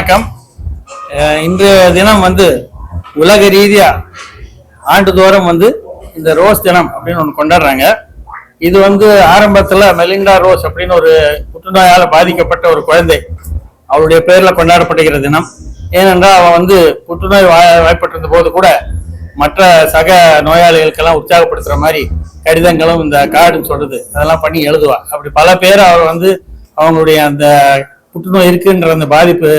வணக்கம். இன்றைய தினம் உலக ரீதியா ஆண்டுதோறும் இந்த ரோஸ் தினம் அப்படின்னு ஒன்று கொண்டாடுறாங்க. இது ஆரம்பத்துல மெலிண்டா ரோஸ் அப்படின்னு ஒரு புற்றுநோயால பாதிக்கப்பட்ட ஒரு குழந்தை, அவளுடைய பேர்ல கொண்டாடப்படுகிற தினம். ஏனென்றால் அவன் புற்றுநோய் வாய்ப்பட்டிருந்த போது கூட மற்ற சக நோயாளிகளுக்கெல்லாம் உற்சாகப்படுத்துற மாதிரி கடிதங்களும் இந்த கார்டுன்னு சொல்றது அதெல்லாம் பண்ணி எழுதுவா. அப்படி பல பேர் அவர் அவங்களுடைய அந்த புற்றுநோய் இருக்குன்ற அந்த பாதிப்பு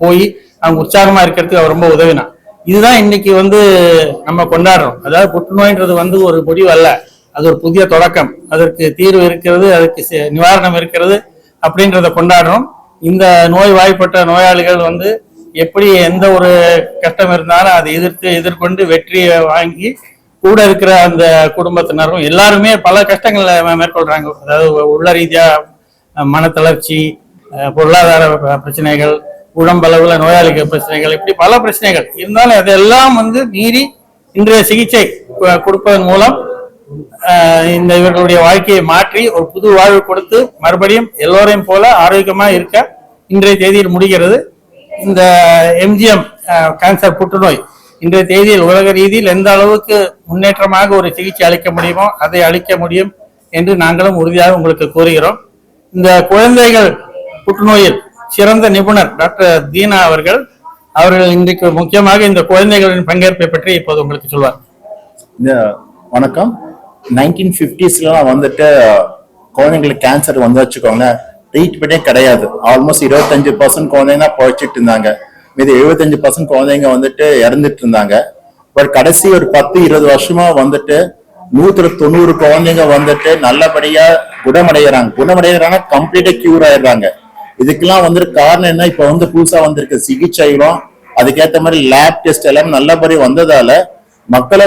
போய் அவங்க உற்சாகமா இருக்கிறதுக்கு அவர் ரொம்ப உதவினான். இதுதான் இன்னைக்கு நம்ம கொண்டாடுறோம். அதாவது புற்றுநோய்ன்றது ஒரு முடிவு அல்ல, அது ஒரு புதிய தொடக்கம். அதற்கு தீர்வு இருக்கிறது, அதுக்கு நிவாரணம் இருக்கிறது அப்படின்றத கொண்டாடுறோம். இந்த நோய் வாய்ப்பட்ட நோயாளிகள் எப்படி எந்த ஒரு கஷ்டம் இருந்தாலும் அதை எதிர்கொண்டு வெற்றியை வாங்கி கூட இருக்கிற அந்த குடும்பத்தினரும் எல்லாருமே பல கஷ்டங்களை மேற்கொள்றாங்க. அதாவது உள்ள ரீதியா மனத்தளர்ச்சி, பொருளாதார பிரச்சனைகள், உடம்பளவுல நோயாளிகள் பிரச்சனைகள், இப்படி பல பிரச்சனைகள் இருந்தாலும் அதெல்லாம் மீறி இன்றைய சிகிச்சை கொடுப்பதன் மூலம் இந்த இவர்களுடைய வாழ்க்கையை மாற்றி ஒரு புது வாழ்வு கொடுத்து மறுபடியும் எல்லோரையும் போல ஆரோக்கியமா இருக்க இன்றைய தேதியில் முடிகிறது. இந்த எம்ஜிஎம் கேன்சர் புற்றுநோய் இன்றைய தேதியில் உலக ரீதியில் எந்த அளவுக்கு முன்னேற்றமாக ஒரு சிகிச்சை அளிக்க முடியுமோ அதை அளிக்க முடியும் என்று நாங்களும் உறுதியாக உங்களுக்கு கூறுகிறோம். இந்த குழந்தைகள் புற்றுநோயில் சிறந்த நிபுணர் டாக்டர் தீனா அவர்கள் இன்றைக்கு முக்கியமாக இந்த குழந்தைகளின் பங்கேற்பை பற்றி இப்போது உங்களுக்கு சொல்வார். வணக்கம். 1950s குழந்தைங்களுக்கு கேன்சர் வச்சுக்கோங்க, ட்ரீட்மெண்டே கிடையாது. ஆல்மோஸ்ட் 25% குழந்தைங்க தான் பழச்சிட்டு இருந்தாங்க, மீது 75% குழந்தைங்க இறந்துட்டு இருந்தாங்க. பட் கடைசி ஒரு 10-20 வருஷமா 190 குழந்தைங்க நல்லபடியா குணமடைகிறாங்க, கம்ப்ளீட்டா கியூர் ஆயிடுறாங்க. இதுக்கெல்லாம் காரணம் என்ன, இப்ப புதுசா வந்திருக்க சிகிச்சைகளும் அதுக்கேற்ற மாதிரி லேப் டெஸ்ட் எல்லாம் நல்லபடியா வந்ததால மக்களை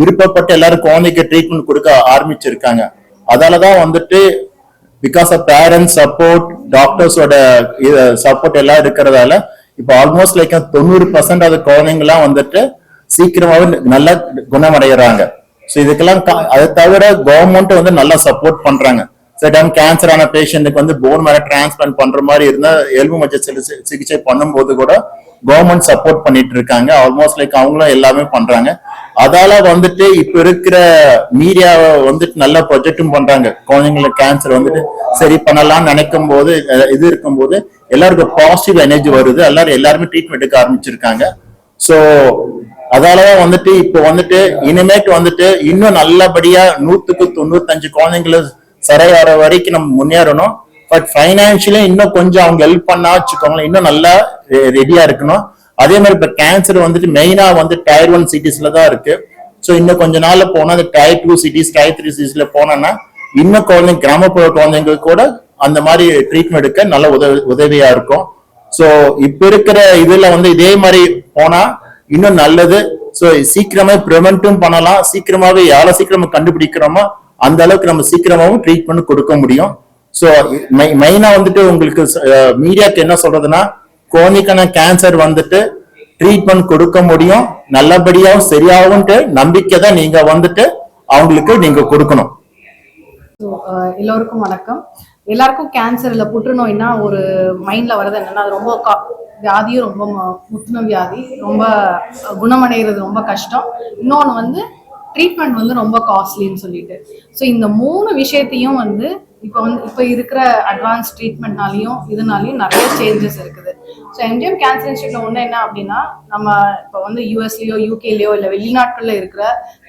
விருப்பப்பட்டு எல்லாரும் குழந்தைக்கு ட்ரீட்மெண்ட் கொடுக்க ஆரம்பிச்சிருக்காங்க. அதாலதான் பிகாஸ் ஆஃப் பேரண்ட்ஸ் சப்போர்ட், டாக்டர்ஸோட சப்போர்ட் எல்லாம் இருக்கிறதால இப்ப ஆல்மோஸ்ட் 90% அது குழந்தைங்கலாம் சீக்கிரமாவே நல்லா குணமடைகிறாங்க. ஸோ இதுக்கெல்லாம் அதை தவிர கவர்மெண்ட் நல்லா சப்போர்ட் பண்றாங்க. சில டைம் கேன்சர் ஆன பேஷண்ட்டுக்கு போன் மேல டிரான்ஸ்பிளான்ட் பண்ற மாதிரி இருந்தா எலும்பு மஜ்ஜை சிகிச்சை பண்ணும்போது கூட கவர்மெண்ட் சப்போர்ட் பண்ணிட்டு இருக்காங்க. ஆல்மோஸ்ட் அவங்களும் எல்லாமே பண்றாங்க. அதால இப்ப இருக்கிற மீடியாவை நல்ல ப்ரொஜெக்டும் பண்றாங்க. குழந்தைங்களுக்கு கேன்சர் சரி பண்ணலாம்னு நினைக்கும் போது இது இருக்கும்போது எல்லாருக்கும் பாசிட்டிவ் எனர்ஜி வருது, எல்லாருமே ட்ரீட்மெண்ட் எடுக்க ஆரம்பிச்சிருக்காங்க. ஸோ அதாலதான் இப்போ இனிமேட்டு இன்னும் நல்லபடியா 100-95 குழந்தைங்களை சரியாகிற வரைக்கும் நம்ம முன்னேறணும். பட் பைனான்சியலி இன்னும் கொஞ்சம் அவங்க ஹெல்ப் பண்ணா வச்சுக்கோங்களேன், இன்னும் நல்லா ரெடியா இருக்கணும். அதே மாதிரி இப்ப கேன்சர் மெயினா டயர் 1 சிட்டிஸ்ல தான் இருக்கு. ஸோ இன்னும் கொஞ்ச நாள்ல போனா அந்த டயர் 2 சிட்டிஸ், டயர் 3 சிட்டிஸ்ல போனோம்னா இன்னும் குழந்தைங்க, கிராமப்புற குழந்தைங்களுக்கு கூட அந்த மாதிரி ட்ரீட்மெண்ட் எடுக்க நல்ல உதவியா இருக்கும். ஸோ இப்ப இருக்கிற இதுல இதே மாதிரி போனா இன்னும் நல்லது. ஸோ சீக்கிரமே ப்ரிவென்ட்டும் பண்ணலாம், சீக்கிரமாவே யாரை சீக்கிரமா கண்டுபிடிக்கிறோமோ அந்த அளவுக்கு நம்ம சீக்கிரமாவும் ட்ரீட்மெண்ட் கொடுக்க முடியும். ஸோ மெயினா உங்களுக்கு மீடியாக்கு என்ன சொல்றதுன்னா, குழந்தைக்கான கேன்சர் ட்ரீட்மெண்ட் கொடுக்க முடியும், நல்லபடியாவும் சரியாகவும் நம்பிக்கை தான் நீங்க அவங்களுக்கு நீங்க கொடுக்கணும். எல்லோருக்கும் வணக்கம். எல்லாருக்கும் கேன்சர் இல்ல புற்றுநோய்னா ஒரு மைண்ட்ல வர்றது என்னன்னா, அது ரொம்ப வியாதியும் ரொம்ப முத்தின வியாதி, ரொம்ப குணமடைகிறது ரொம்ப கஷ்டம். இன்னொன்னு ட்ரீட்மெண்ட் ரொம்ப காஸ்ட்லின்னு சொல்லிட்டு. ஸோ இந்த 3 விஷயத்தையும் இப்போ இருக்கிற அட்வான்ஸ் ட்ரீட்மெண்ட்னாலையும் இதனாலையும் நிறைய சேஞ்சஸ் இருக்குது. ஸோ எம்ஜிஎம் கேன்சர் இன்ஸ்டியூட்ல என்ன அப்படின்னா, நம்ம இப்போ யூஎஸ்லயோ யூகேலயோ இல்லை வெளிநாட்டுல இருக்கிற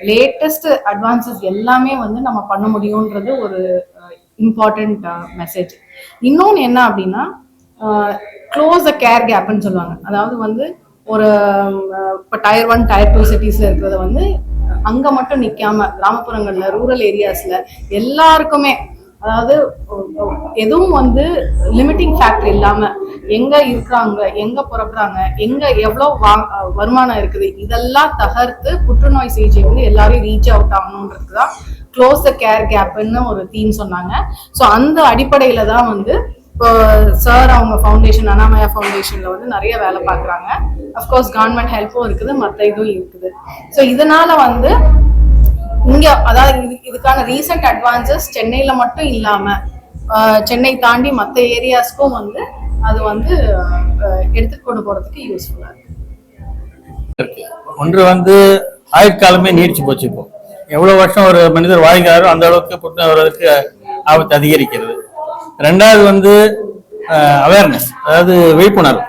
லேட்டஸ்ட் அட்வான்சஸ் எல்லாமே நம்ம பண்ண முடியும்ன்றது ஒரு இம்பார்ட்டன்ட் மெசேஜ். இன்னொன்று என்ன அப்படின்னா, க்ளோஸ் த கேர் கேப்னு சொல்லுவாங்க. அதாவது ஒரு இப்போ டயர் 1 டயர் 2 சிட்டிஸ்ல இருக்கிறத அங்க மட்டும் நிக்காம கிராமப்புறங்கள்ல, ரூரல் ஏரியாஸ்ல எல்லாருக்குமே, அதாவது எதுவும் லிமிட்டிங் ஃபேக்டர் இல்லாம எங்க இருக்கிறாங்க, எங்க பிறக்குறாங்க, எங்க எவ்வளவு வருமானம் இருக்குது, இதெல்லாம் தகர்த்து புற்றுநோய் சிகிச்சை எல்லாரையும் ரீச் அவுட் ஆகணும்ன்றது தான் க்ளோஸ் த கேர் கேப்னு ஒரு தீம் சொன்னாங்க. ஸோ அந்த அடிப்படையில தான் இப்போ சார் அவங்க ஃபவுண்டேஷன், அனாமயா ஃபவுண்டேஷன்ல நிறைய வேலை பார்க்குறாங்க. அஃப்கோர்ஸ் கவர்மெண்ட் ஹெல்ப்பும் இருக்குது, மற்ற இதுவும் இருக்குது. ஸோ இதனால இங்க அதாவது இதுக்கான ரீசெண்ட் அட்வான்சஸ் சென்னையில மட்டும் இல்லாம சென்னை தாண்டி மற்ற ஏரியாஸ்க்கும் அது வந்து எடுத்துட்டு கொண்டு போறதுக்கு யூஸ்ஃபுல்லா இருக்கு. இருக்கு. ஒன்று வந்து ஆயுட்காலமே நீடிச்சு போச்சு. இப்போ எவ்வளவு வருஷம் ஒரு மனிதர் வாழ்கிறாரோ அந்த அளவுக்கு புற்றுநோய் வருவதற்கு ஆபத்து அதிகரிக்கிறது. ரெண்டாவது வந்து அவேர்னஸ், அதாவது விழிப்புணர்வு.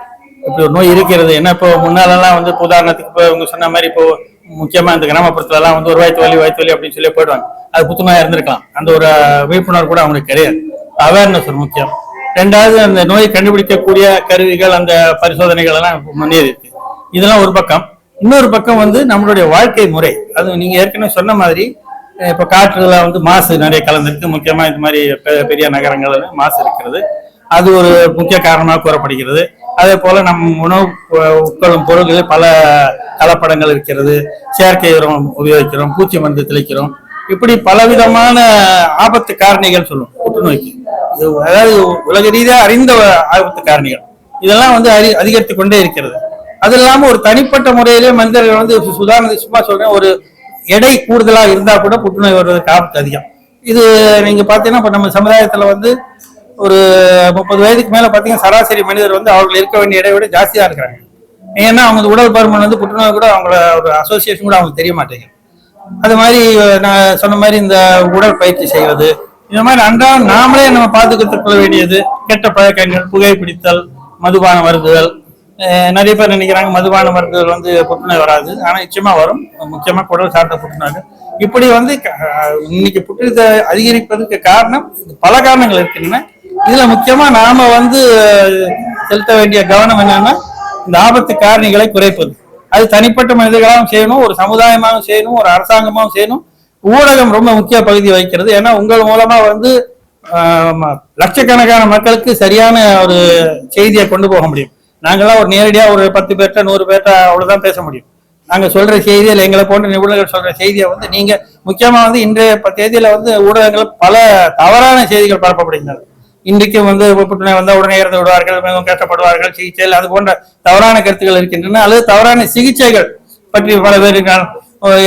இப்படி ஒரு நோய் இருக்கிறது. ஏன்னா இப்போ முன்னாலெல்லாம் வந்து உதாரணத்துக்கு இப்போ உங்க சொன்ன மாதிரி இப்போ முக்கியமா இந்த கிராமப்புறத்துல எல்லாம் வந்து ஒரு வயிற்று வலி அப்படின்னு சொல்லி போயிடுவாங்க. அது புற்றுநோயா இருந்திருக்கலாம். அந்த ஒரு விழிப்புணர்வு கூட அவங்களுக்கு கிடையாது. அவேர்னஸ் ஒரு முக்கியம். ரெண்டாவது அந்த நோயை கண்டுபிடிக்கக்கூடிய கருவிகள், அந்த பரிசோதனைகள் எல்லாம் முன்னேறி இருக்கு. இதெல்லாம் ஒரு பக்கம். இன்னொரு பக்கம் வந்து நம்மளுடைய வாழ்க்கை முறை. அது நீங்க ஏற்கனவே சொன்ன மாதிரி இப்ப காற்றுல வந்து மாசு நிறைய கலந்துருக்கு. முக்கியமா இது மாதிரி பெரிய நகரங்கள்ல மாசு இருக்கிறது. அது ஒரு முக்கிய காரணமாக கூறப்படுகிறது. அதே போல நம் உணவு உட்கொள்ளும் பொருட்களில் பல கலப்படங்கள் இருக்கிறது. செயற்கை உரம் உபயோகிக்கிறோம், பூச்சி மருந்து தெளிக்கிறோம். இப்படி பலவிதமான ஆபத்து காரணிகள் சொல்லும் புற்றுநோய்க்கு. இது அதாவது உலக ரீதியா அறிந்த ஆபத்து காரணிகள் இதெல்லாம் வந்து அதிகரித்து கொண்டே இருக்கிறது. அது இல்லாம ஒரு தனிப்பட்ட முறையிலே மனிதர்கள் வந்து சும்மா சொல்றேன், ஒரு எடை கூடுதலா இருந்தா கூட புற்றுநோய் வருவதற்கு ஆபத்து அதிகம். இது நீங்க பாத்தீங்கன்னா இப்ப நம்ம சமுதாயத்துல வந்து ஒரு 30 வயதுக்கு மேல பாத்தீங்கன்னா சராசரி மனிதர் வந்து அவர்கள் இருக்க வேண்டிய எடையை விட ஜாஸ்தியா இருக்கிறாங்க. ஏன்னா அவங்க உடல் பருமன் வந்து புற்றுநோய் கூட அவங்கள ஒரு அசோசியேஷன் கூட அவங்களுக்கு தெரிய மாட்டேங்குது. அது மாதிரி நான் சொன்ன மாதிரி இந்த உடற்பயிற்சி செய்வது, இந்த மாதிரி அன்றாடம் நாமளே நம்ம பாதுகாத்துக் கொள்ள வேண்டியது. கெட்ட பழக்கங்கள், புகைப்பிடித்தல், மதுபான மருந்துகள். நிறைய பேர் நினைக்கிறாங்க மதுபான மருந்துகள் வந்து புற்றுநோய் வராது. ஆனா நிச்சயமா வரும். முக்கியமா குடல் சார்ந்த புற்றுநோய். இப்படி வந்து இன்னைக்கு புற்றுநோய் அதிகரிப்பதற்கு காரணம் பல காரணங்கள் இருக்கின்றன. இதுல முக்கியமா நாம வந்து செலுத்த வேண்டிய கவனம் என்னன்னா இந்த ஆபத்து காரணிகளை குறைப்பது. அது தனிப்பட்ட மனிதர்களாகவும் செய்யணும், ஒரு சமுதாயமாகவும் செய்யணும், ஒரு அரசாங்கமாகவும் செய்யணும். ஊடகம் ரொம்ப முக்கிய பகுதி வகிக்கிறது. ஏன்னா உங்கள் மூலமா வந்து லட்சக்கணக்கான மக்களுக்கு சரியான ஒரு செய்தியை கொண்டு போக முடியும். நாங்கெல்லாம் ஒரு நேரடியா ஒரு 10 பேர்ட்ட 100 பேர்ட்ட அவ்வளவுதான் பேச முடியும். நாங்க சொல்ற செய்தியில் எங்களை போன்ற நிபுணர்கள் சொல்ற செய்தியை வந்து நீங்க முக்கியமா வந்து இன்றைய தேதியில வந்து ஊடகங்கள் பல தவறான செய்திகள் பரப்பப்படுகின்றன. இன்றைக்கு வந்து புற்றுநோய் வந்தால் உடனே இறந்து விடுவார்கள், மிகவும் கஷ்டப்படுவார்கள், சிகிச்சையில் அது போன்ற தவறான கருத்துக்கள் இருக்கின்றன. அல்லது தவறான சிகிச்சைகள் பற்றி பல பேர்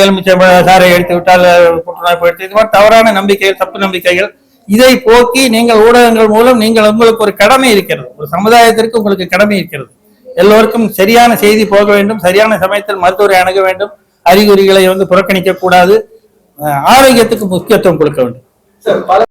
எலுமிச்சை சாரை எடுத்து விட்டால் புற்றுநோய் போயிடுச்சு, இது மாதிரி தவறான நம்பிக்கைகள், தப்பு நம்பிக்கைகள். இதை போக்கி நீங்கள் ஊடகங்கள் மூலம் நீங்கள் உங்களுக்கு ஒரு கடமை இருக்கிறது, ஒரு சமுதாயத்திற்கு உங்களுக்கு கடமை இருக்கிறது. எல்லோருக்கும் சரியான செய்தி போக வேண்டும், சரியான சமயத்தில் மருத்துவரை அணுக வேண்டும், அறிகுறிகளை வந்து புறக்கணிக்க கூடாது, ஆரோக்கியத்துக்கு முக்கியத்துவம் கொடுக்க வேண்டும்.